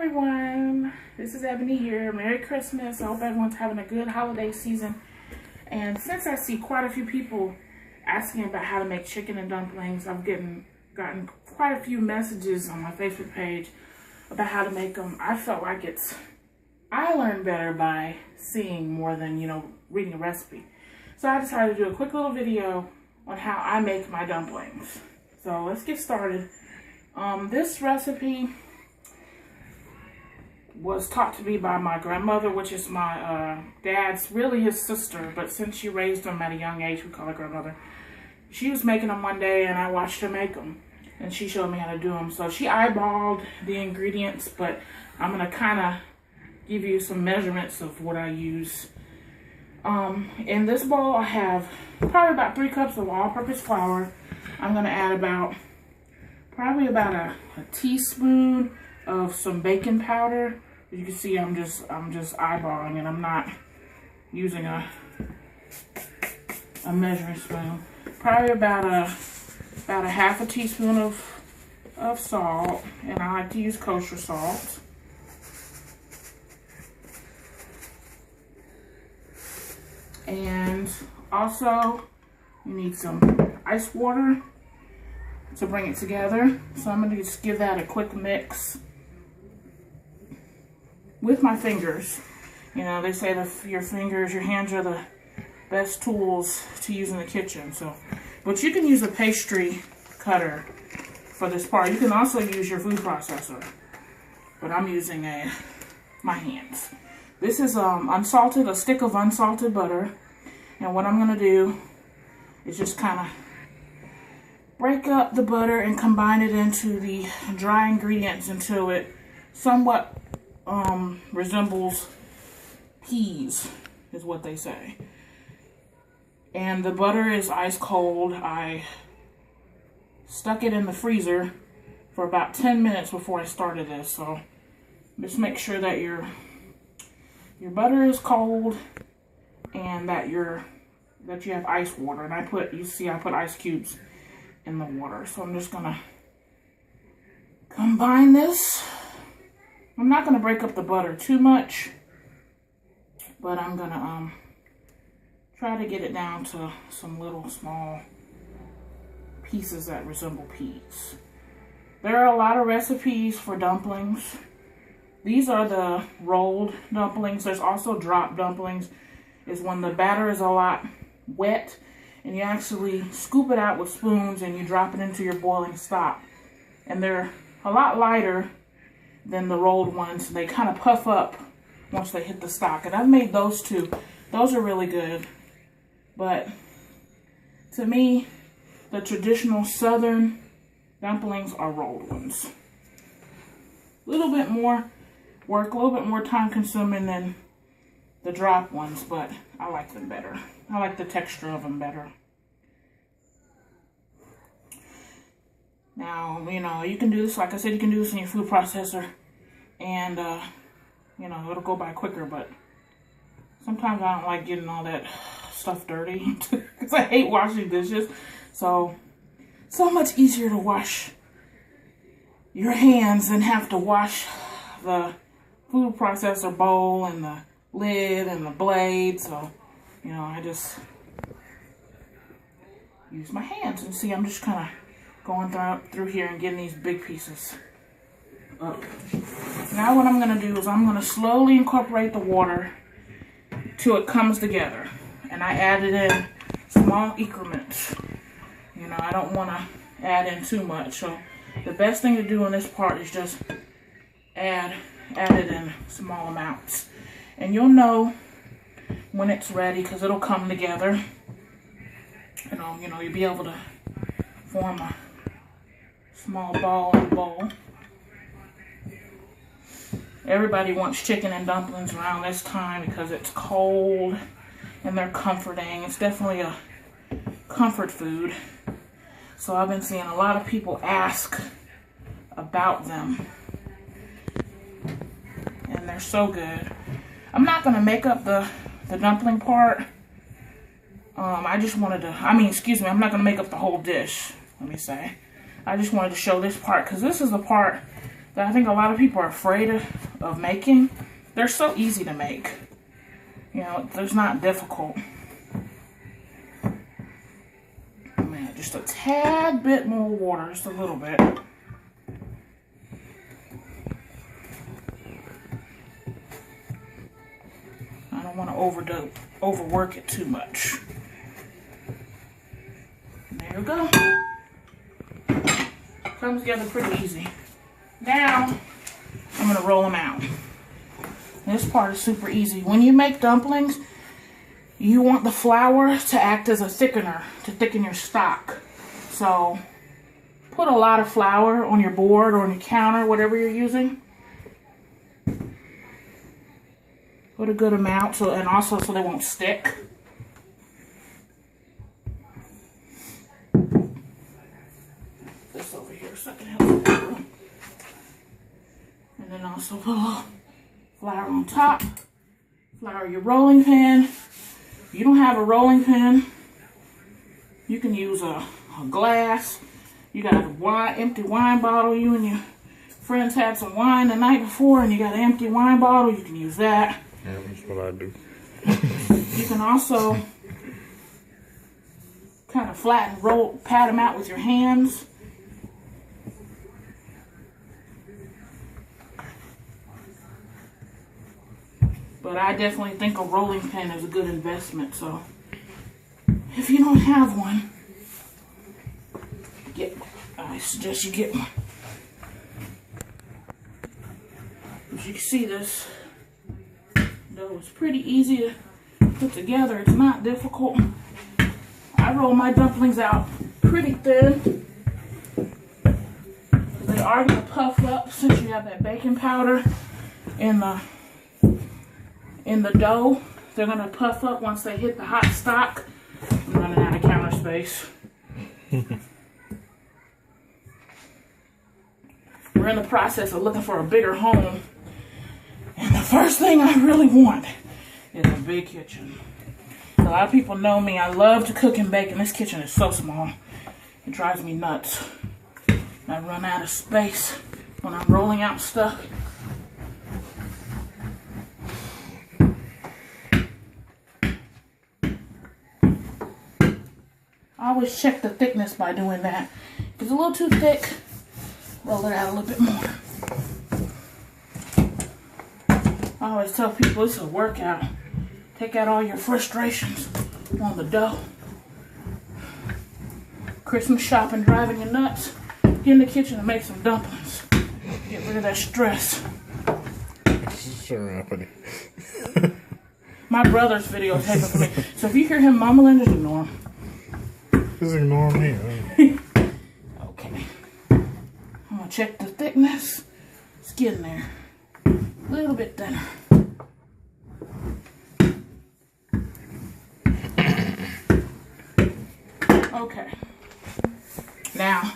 everyone, this is Ebony here. Merry Christmas. I hope everyone's having a good holiday season. And since I see quite a few people asking about how to make chicken and dumplings, I've gotten quite a few messages on my Facebook page about how to make them. I felt like I learn better by seeing more than, reading a recipe. So I decided to do a quick little video on how I make my dumplings. So let's get started. This recipe was taught to me by my grandmother, which is my dad's, really his sister, but since she raised him at a young age, we call her grandmother. She was making them one day and I watched her make them, and she showed me how to do them. So she eyeballed the ingredients, but I'm gonna kind of give you some measurements of what I use. In this bowl I have probably about 3 cups of all-purpose flour. I'm gonna add probably about a teaspoon of some baking powder. As you can see, I'm just eyeballing it. I'm not using a measuring spoon. Probably about a half a teaspoon of salt, and I like to use kosher salt. And also, you need some ice water to bring it together. So I'm going to just give that a quick mix with my fingers. They say that your hands are the best tools to use in the kitchen. But you can use a pastry cutter for this part. You can also use your food processor, but I'm using my hands. This is a stick of unsalted butter. And what I'm going to do is just kind of break up the butter and combine it into the dry ingredients until it somewhat resembles peas, is what they say. And the butter is ice cold. I stuck it in the freezer for about 10 minutes before I started this. So just make sure that your butter is cold and that you have ice water. And I put ice cubes in the water. So I'm just gonna combine this. I'm not gonna break up the butter too much, but I'm gonna try to get it down to some little small pieces that resemble peas. There are a lot of recipes for dumplings. These are the rolled dumplings. There's also drop dumplings, is when the batter is a lot wet and you actually scoop it out with spoons and you drop it into your boiling stock. And they're a lot lighter than the rolled ones. They kind of puff up once they hit the stock. And I've made those too. Those are really good. But to me, the traditional southern dumplings are rolled ones. A little bit more work, a little bit more time consuming than the drop ones, but I like them better. I like the texture of them better. Now, you can do this, like I said, you can do this in your food processor, and, it'll go by quicker, but sometimes I don't like getting all that stuff dirty, because I hate washing dishes. So much easier to wash your hands than have to wash the food processor bowl and the lid and the blade. So, I just use my hands. And see, I'm just kind of going through here and getting these big pieces up. Now what I'm going to do is I'm going to slowly incorporate the water till it comes together. And I add it in small increments. I don't want to add in too much. So the best thing to do in this part is just add it in small amounts. And you'll know when it's ready because it'll come together. You'll be able to form a small ball in the bowl. Everybody wants chicken and dumplings around this time because it's cold and they're comforting. It's definitely a comfort food. So I've been seeing a lot of people ask about them. And they're so good. I'm not going to make up the dumpling part. I'm not going to make up the whole dish, let me say. I just wanted to show this part because this is the part that I think a lot of people are afraid of making. They're so easy to make. You know, they're not difficult. Man, just a tad bit more water, just a little bit. I don't want to overwork it too much. There we go. Comes together pretty easy. Now, I'm going to roll them out. This part is super easy. When you make dumplings, you want the flour to act as a thickener, to thicken your stock. So, put a lot of flour on your board or on your counter, whatever you're using. Put a good amount, and also so they won't stick. This over here so I can help. And then also put a little flour on top. Flour your rolling pin. If you don't have a rolling pin, you can use a glass. You got a empty wine bottle. You and your friends had some wine the night before and you got an empty wine bottle. You can use that. Yeah, that's what I do. You can also kind of flatten, pat them out with your hands. But I definitely think a rolling pin is a good investment. So if you don't have one, I suggest you get one. As you can see, this dough is pretty easy to put together. It's not difficult. I roll my dumplings out pretty thin. They are going to puff up since you have that baking powder in the dough. They're going to puff up once they hit the hot stock. I'm running out of counter space. We're in the process of looking for a bigger home. And the first thing I really want is a big kitchen. A lot of people know me. I love to cook and bake, and this kitchen is so small. It drives me nuts. I run out of space when I'm rolling out stuff. I always check the thickness by doing that. If it's a little too thick, roll it out a little bit more. I always tell people it's a workout. Take out all your frustrations on the dough. Christmas shopping driving you nuts. Get in the kitchen and make some dumplings. Get rid of that stress. Sure happening. My brother's videotaping for me. So if you hear him mumbling, just ignore him. Just ignore me. Okay. I'm gonna check the thickness. It's getting there. A little bit thinner. Okay. Now,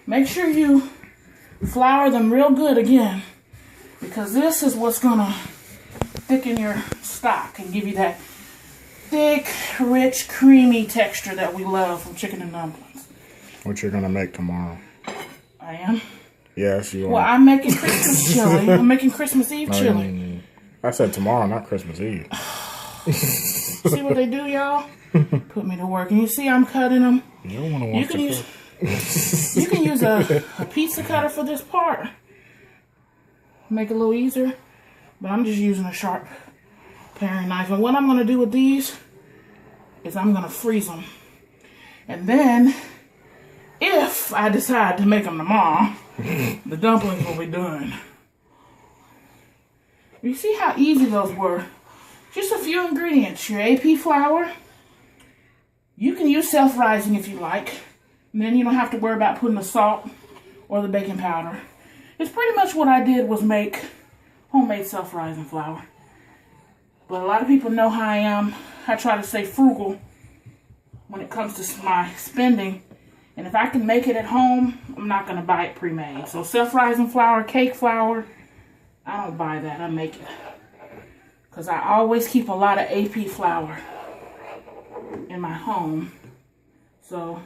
make sure you flour them real good again, because this is what's gonna thicken your stock and give you that thick, rich, creamy texture that we love from chicken and dumplings. What you're gonna make tomorrow? I am? Yes, you are. Well, I'm making Christmas chili. I'm making Christmas Eve chili. I said tomorrow, not Christmas Eve. See what they do, y'all? Put me to work. And you see I'm cutting them. You don't want to watch You can use a pizza cutter for this part. Make it a little easier. But I'm just using a sharp paring knife. And what I'm going to do with these is I'm going to freeze them. And then, if I decide to make them tomorrow, the dumplings will be done. You see how easy those were? Just a few ingredients. Your AP flour. You can use self-rising if you like. And then you don't have to worry about putting the salt or the baking powder. It's pretty much what I did was make homemade self-rising flour. But a lot of people know how I am. I try to stay frugal when it comes to my spending. And if I can make it at home, I'm not going to buy it pre-made. So self-rising flour, cake flour, I don't buy that. I make it. Because I always keep a lot of AP flour in my home. So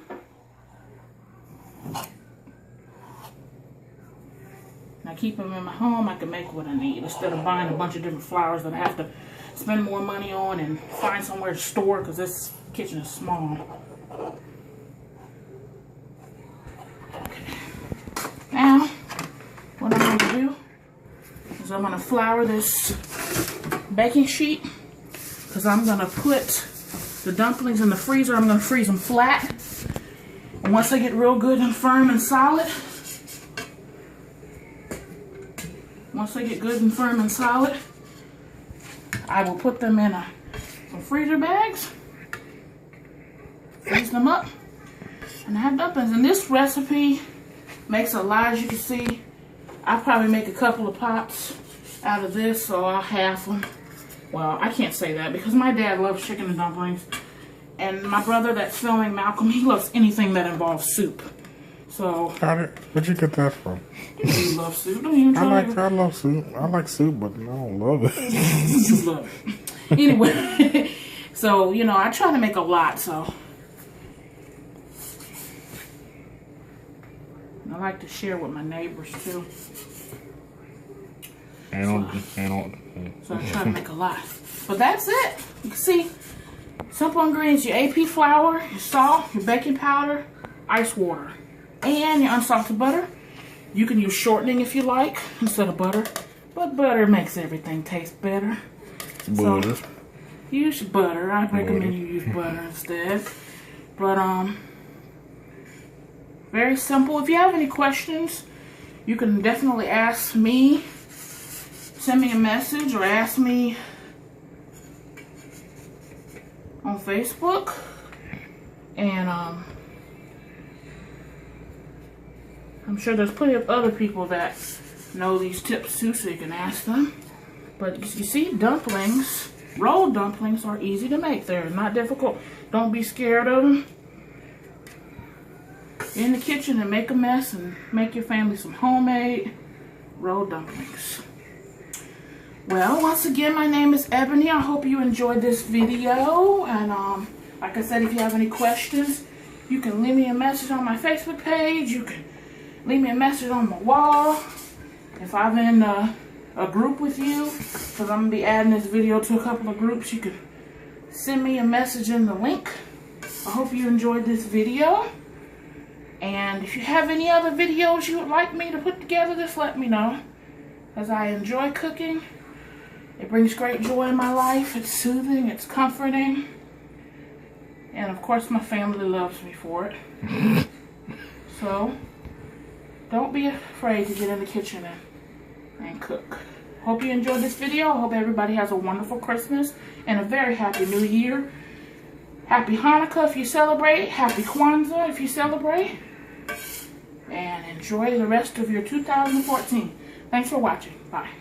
I keep them in my home. I can make what I need instead of buying a bunch of different flours that I have to spend more money on and find somewhere to store because this kitchen is small. Okay. Now, what I'm going to do is I'm going to flour this baking sheet because I'm going to put the dumplings in the freezer. I'm going to freeze them flat. And once they get real good and firm and solid, I will put them in some freezer bags, freeze them up, and I have dumplings. And this recipe makes a lot, as you can see. I'll probably make a couple of pots out of this, so I'll half them. Well, I can't say that because my dad loves chicken and dumplings. And my brother that's filming, Malcolm, he loves anything that involves soup. So. Where'd you get that from? You love soup, don't you? I love soup. I like soup, but I don't love it. You love it. Anyway, so, you know, I try to make a lot, so. I like to share with my neighbors, too. So I try to make a lot. But that's it. You can see, simple ingredients: your AP flour, your salt, your baking powder, ice water, and your unsalted butter. You can use shortening if you like instead of butter, but butter makes everything taste better. Butter. So use butter. I recommend you use butter instead. But very simple. If you have any questions, you can definitely ask me. Send me a message or ask me on Facebook. And I'm sure there's plenty of other people that know these tips too, so you can ask them. But you see, dumplings, rolled dumplings, are easy to make. They're not difficult. Don't be scared of them. Get in the kitchen and make a mess and make your family some homemade rolled dumplings. Well, once again, my name is Ebony. I hope you enjoyed this video. And like I said, if you have any questions, you can leave me a message on my Facebook page. You can leave me a message on my wall. If I'm in a group with you, because I'm going to be adding this video to a couple of groups, you can send me a message in the link. I hope you enjoyed this video. And if you have any other videos you would like me to put together, just let me know. As I enjoy cooking. It brings great joy in my life. It's soothing. It's comforting. And of course, my family loves me for it. So, don't be afraid to get in the kitchen and cook. Hope you enjoyed this video. I hope everybody has a wonderful Christmas and a very happy New Year. Happy Hanukkah if you celebrate. Happy Kwanzaa if you celebrate. And enjoy the rest of your 2014. Thanks for watching. Bye.